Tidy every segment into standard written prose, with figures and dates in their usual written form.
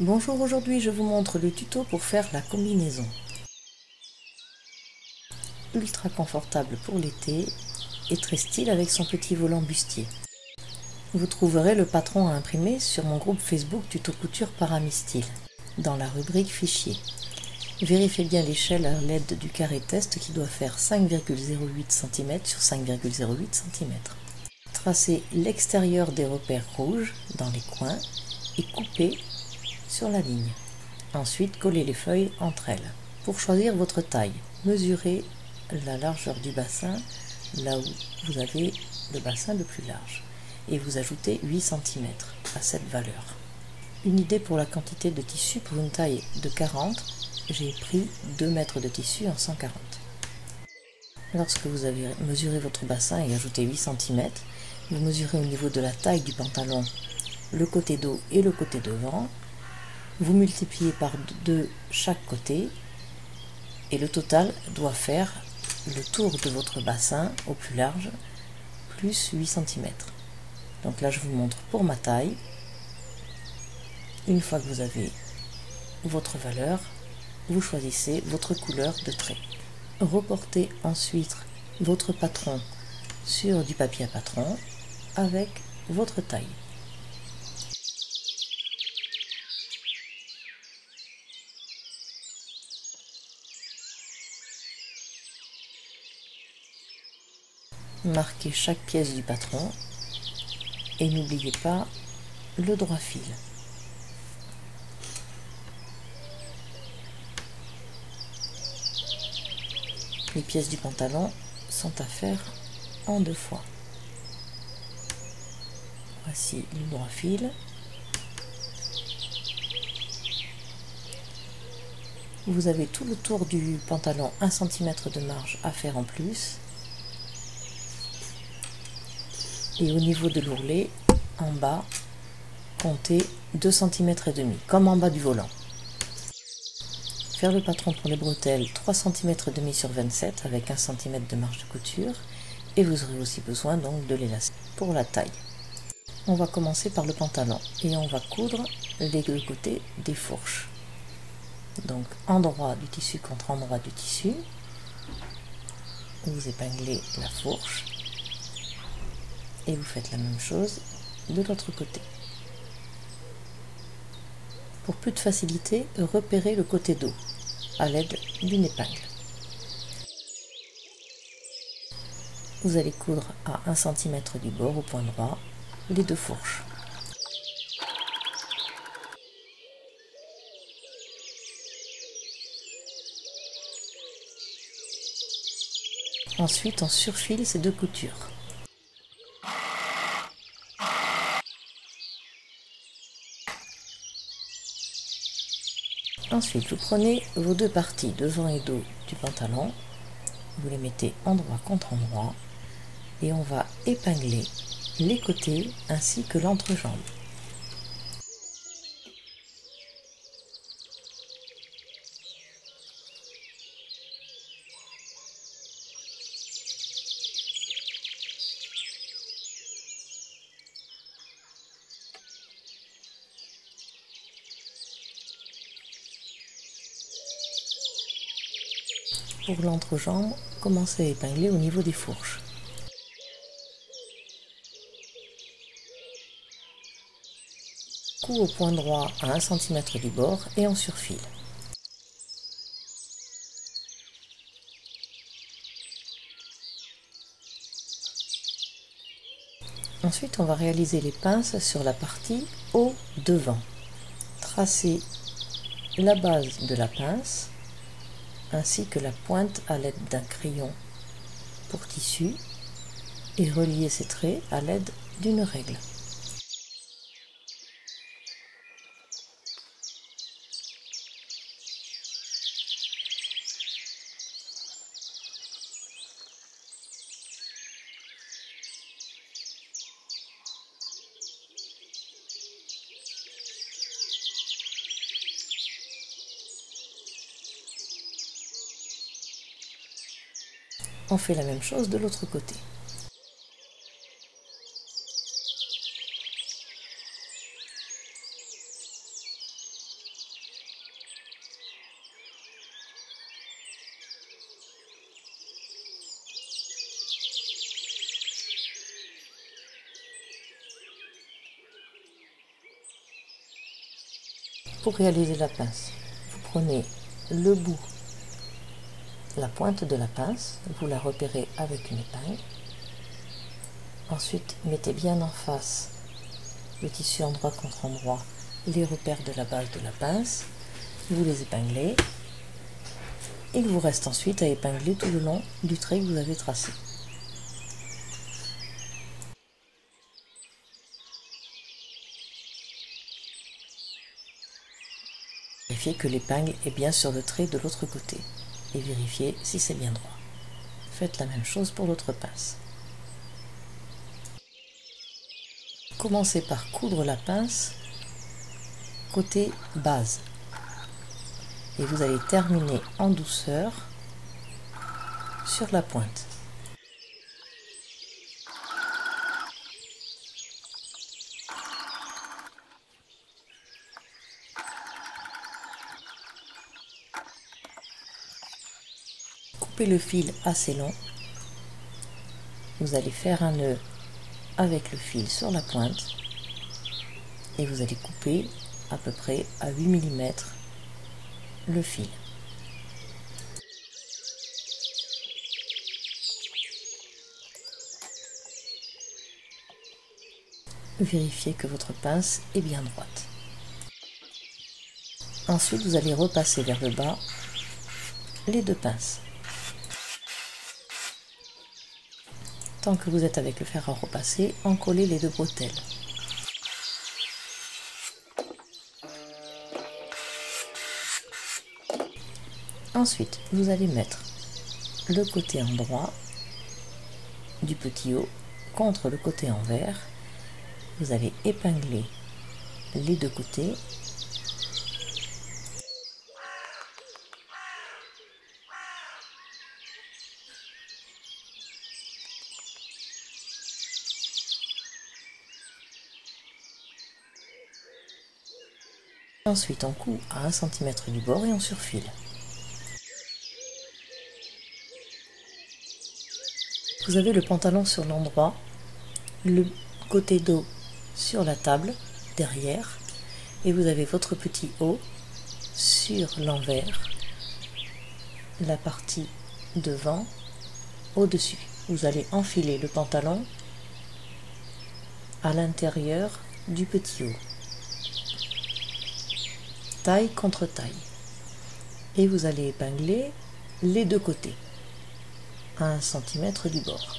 Bonjour, aujourd'hui je vous montre le tuto pour faire la combinaison. Ultra confortable pour l'été et très style avec son petit volant bustier. Vous trouverez le patron à imprimer sur mon groupe Facebook Tuto Couture par Ami Style, dans la rubrique Fichier. Vérifiez bien l'échelle à l'aide du carré test qui doit faire 5,08 cm sur 5,08 cm. Tracez l'extérieur des repères rouges dans les coins et coupez sur la ligne. Ensuite, collez les feuilles entre elles. Pour choisir votre taille, mesurez la largeur du bassin là où vous avez le bassin le plus large et vous ajoutez 8 cm à cette valeur. Une idée pour la quantité de tissu: pour une taille de 40, j'ai pris 2 mètres de tissu en 140. Lorsque vous avez mesuré votre bassin et ajouté 8 cm, vous mesurez au niveau de la taille du pantalon le côté dos et le côté devant. Vous multipliez par 2 chaque côté et le total doit faire le tour de votre bassin au plus large plus 8 cm. Donc là je vous montre pour ma taille. Une fois que vous avez votre valeur, vous choisissez votre couleur de trait. Reportez ensuite votre patron sur du papier à patron avec votre taille. Marquez chaque pièce du patron et n'oubliez pas le droit fil. Les pièces du pantalon sont à faire en 2 fois. Voici le droit fil. Vous avez tout le tour du pantalon 1 cm de marge à faire en plus. Et au niveau de l'ourlet, en bas, comptez 2 cm et demi, comme en bas du volant. Faire le patron pour les bretelles 3 cm et demi sur 27 avec 1 cm de marge de couture. Et vous aurez aussi besoin donc de l'élastique pour la taille. On va commencer par le pantalon et on va coudre les 2 côtés des fourches. Donc endroit du tissu contre endroit du tissu, vous épinglez la fourche et vous faites la même chose de l'autre côté. Pour plus de facilité, repérez le côté dos à l'aide d'une épingle. Vous allez coudre à 1 cm du bord au point droit les 2 fourches. Ensuite, on surfile ces 2 coutures. Ensuite, vous prenez vos 2 parties, devant et dos du pantalon, vous les mettez endroit contre endroit et on va épingler les côtés ainsi que l'entrejambe. Pour l'entrejambe, commencez à épingler au niveau des fourches. Cou au point droit à 1 cm du bord et on surfile. Ensuite, on va réaliser les pinces sur la partie au devant. Tracez la base de la pince ainsi que la pointe à l'aide d'un crayon pour tissu et reliez ces traits à l'aide d'une règle. On fait la même chose de l'autre côté. Pour réaliser la pince, vous prenez le bout, la pointe de la pince, vous la repérez avec une épingle. Ensuite, mettez bien en face le tissu endroit contre endroit, les repères de la base de la pince, vous les épinglez. Il vous reste ensuite à épingler tout le long du trait que vous avez tracé. Vérifiez que l'épingle est bien sur le trait de l'autre côté et vérifiez si c'est bien droit. Faites la même chose pour l'autre pince. Commencez par coudre la pince côté base et vous allez terminer en douceur sur la pointe. Coupez le fil assez long. Vous allez faire un nœud avec le fil sur la pointe et vous allez couper à peu près à 8 mm le fil. Vérifiez que votre pince est bien droite. Ensuite, vous allez repasser vers le bas les deux pinces. Tant que vous êtes avec le fer à repasser, encollez les deux bretelles. Ensuite, vous allez mettre le côté endroit du petit haut contre le côté envers. Vous allez épingler les deux côtés. Ensuite, on coud à 1 cm du bord et on surfile. Vous avez le pantalon sur l'endroit, le côté dos sur la table, derrière, et vous avez votre petit haut sur l'envers, la partie devant, au-dessus. Vous allez enfiler le pantalon à l'intérieur du petit haut, taille contre taille, et vous allez épingler les deux côtés à 1 cm du bord.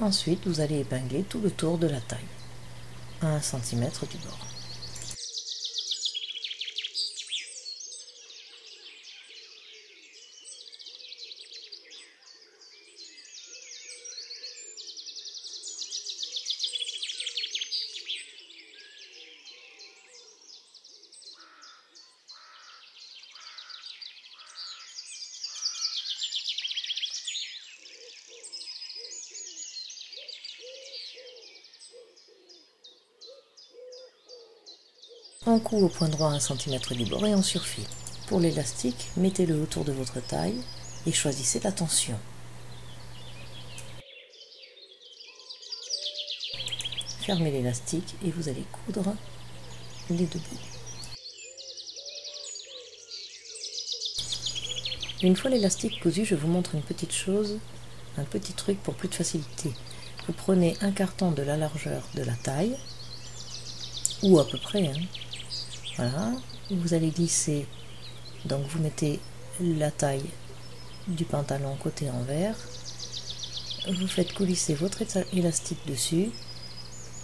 Ensuite, vous allez épingler tout le tour de la taille à 1 cm du bord. On coud au point droit à 1 cm du bord et on surfile. Pour l'élastique, mettez-le autour de votre taille et choisissez la tension. Fermez l'élastique et vous allez coudre les deux bouts. Une fois l'élastique cousu, je vous montre une petite chose, un petit truc pour plus de facilité. Vous prenez un carton de la largeur de la taille, ou à peu près, voilà, vous allez glisser, donc vous mettez la taille du pantalon côté envers, vous faites coulisser votre élastique dessus,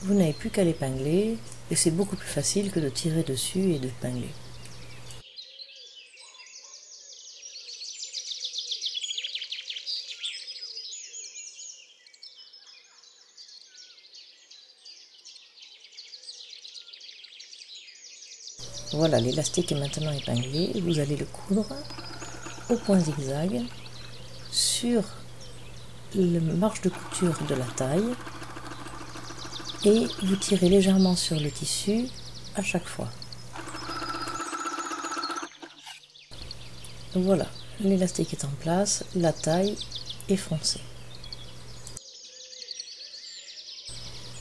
vous n'avez plus qu'à l'épingler, et c'est beaucoup plus facile que de tirer dessus et d'épingler. Voilà, l'élastique est maintenant épinglé et vous allez le coudre au point zigzag sur la marge de couture de la taille et vous tirez légèrement sur le tissu à chaque fois. Voilà, l'élastique est en place, la taille est foncée.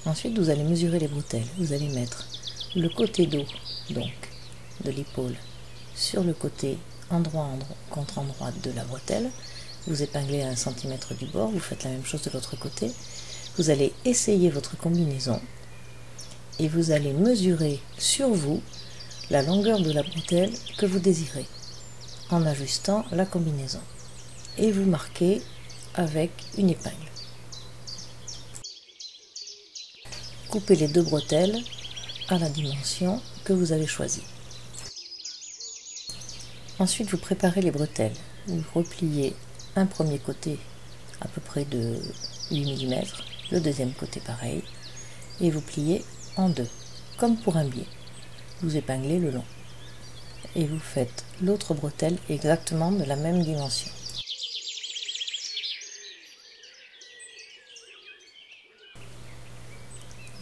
Ensuite, vous allez mesurer les bretelles. Vous allez mettre le côté dos, donc de l'épaule, sur le côté endroit contre endroit de la bretelle. Vous épinglez à 1 cm du bord, vous faites la même chose de l'autre côté. Vous allez essayer votre combinaison et vous allez mesurer sur vous la longueur de la bretelle que vous désirez en ajustant la combinaison. Et vous marquez avec une épingle. Coupez les 2 bretelles à la dimension que vous avez choisie. Ensuite, vous préparez les bretelles. Vous repliez un premier côté à peu près de 8 mm, le deuxième côté pareil, et vous pliez en 2, comme pour un biais. Vous épinglez le long. Et vous faites l'autre bretelle exactement de la même dimension.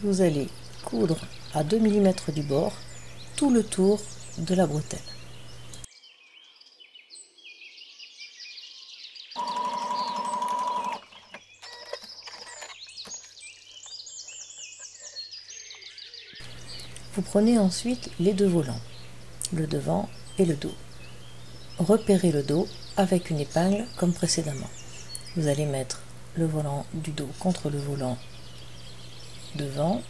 Vous allez coudre à 2 mm du bord tout le tour de la bretelle. Vous prenez ensuite les 2 volants, le devant et le dos. Repérez le dos avec une épingle comme précédemment. Vous allez mettre le volant du dos contre le volant devant,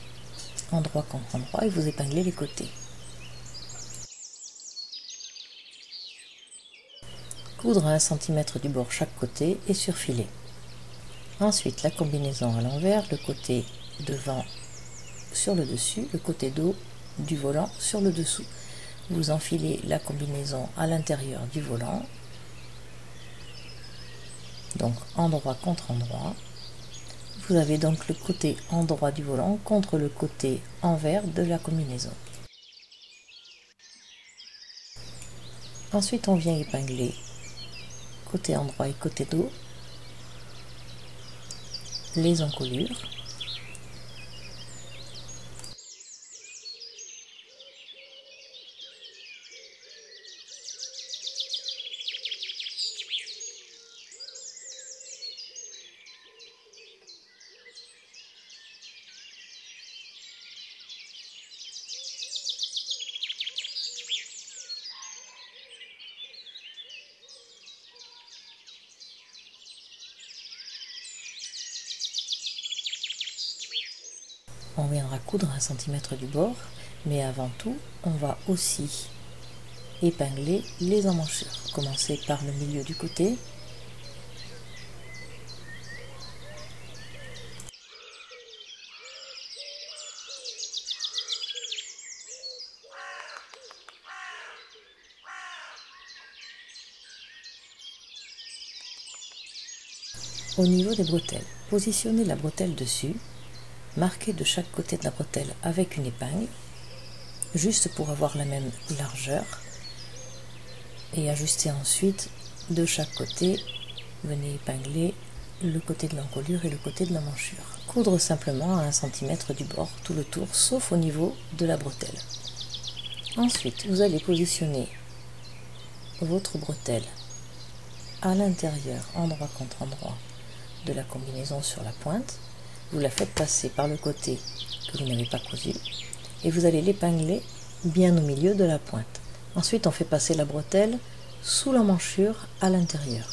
endroit contre endroit, et vous épinglez les côtés. Coudre à 1 cm du bord chaque côté et surfiler. Ensuite, la combinaison à l'envers, le côté devant sur le dessus, le côté dos du volant sur le dessous. Vous enfilez la combinaison à l'intérieur du volant, donc endroit contre endroit. Vous avez donc le côté endroit du volant contre le côté envers de la combinaison. Ensuite, on vient épingler côté endroit et côté dos les encolures. On viendra coudre à 1 cm du bord, mais avant tout, on va aussi épingler les emmanchures. Commencez par le milieu du côté. Au niveau des bretelles, positionnez la bretelle dessus. Marquez de chaque côté de la bretelle avec une épingle, juste pour avoir la même largeur, et ajustez ensuite de chaque côté. Venez épingler le côté de l'encolure et le côté de l'emmanchure. Coudre simplement à 1 cm du bord tout le tour, sauf au niveau de la bretelle. Ensuite, vous allez positionner votre bretelle à l'intérieur, endroit contre endroit, de la combinaison sur la pointe. Vous la faites passer par le côté que vous n'avez pas cousu et vous allez l'épingler bien au milieu de la pointe. Ensuite, on fait passer la bretelle sous l'emmanchure à l'intérieur.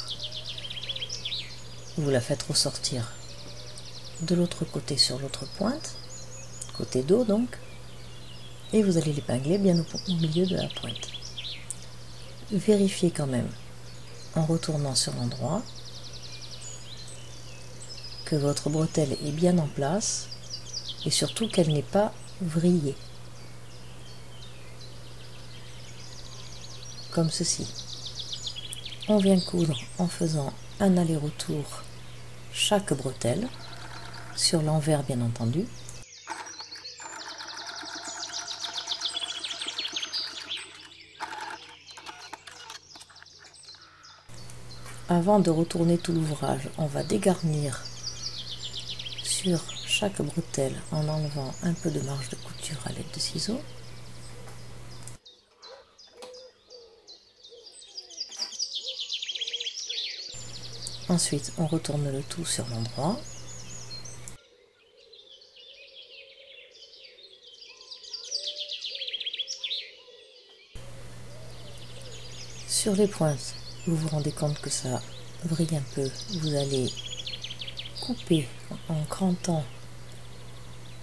Vous la faites ressortir de l'autre côté sur l'autre pointe, côté dos donc, et vous allez l'épingler bien au milieu de la pointe. Vérifiez quand même, en retournant sur l'endroit, que votre bretelle est bien en place et surtout qu'elle n'est pas vrillée. Comme ceci. On vient coudre en faisant un aller-retour chaque bretelle, sur l'envers bien entendu. Avant de retourner tout l'ouvrage, on va dégarnir sur chaque bretelle en enlevant un peu de marge de couture à l'aide de ciseaux. Ensuite, on retourne le tout sur l'endroit. Sur les pointes, vous vous rendez compte que ça vrille un peu. Vous allez couper en crantant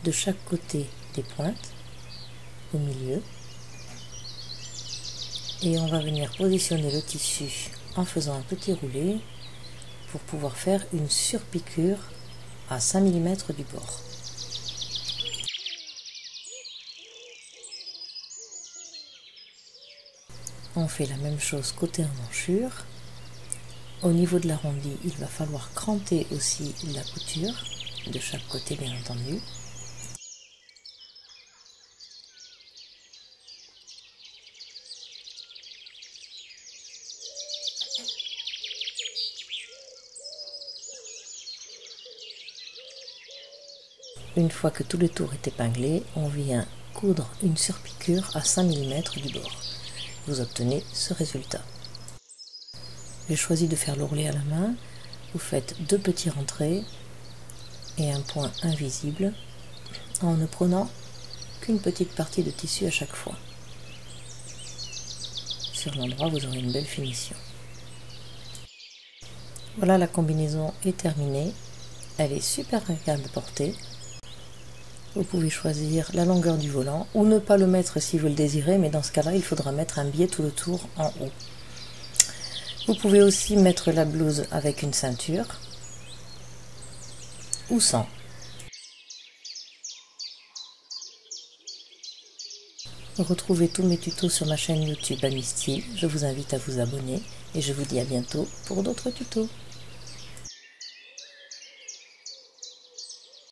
de chaque côté des pointes au milieu. Et on va venir positionner le tissu en faisant un petit roulé pour pouvoir faire une surpiqûre à 5 mm du bord. On fait la même chose côté emmanchure. Au niveau de l'arrondi, il va falloir cranter aussi la couture, de chaque côté bien entendu. Une fois que tout le tour est épinglé, on vient coudre une surpiqûre à 5 mm du bord. Vous obtenez ce résultat. J'ai choisi de faire l'ourlet à la main. Vous faites 2 petits rentrés et un point invisible en ne prenant qu'une petite partie de tissu à chaque fois. Sur l'endroit, vous aurez une belle finition. Voilà, la combinaison est terminée. Elle est super agréable à porter. Vous pouvez choisir la longueur du volant ou ne pas le mettre si vous le désirez, mais dans ce cas-là, il faudra mettre un biais tout le tour en haut. Vous pouvez aussi mettre la blouse avec une ceinture ou sans. Retrouvez tous mes tutos sur ma chaîne YouTube Amisstyle. Je vous invite à vous abonner et je vous dis à bientôt pour d'autres tutos.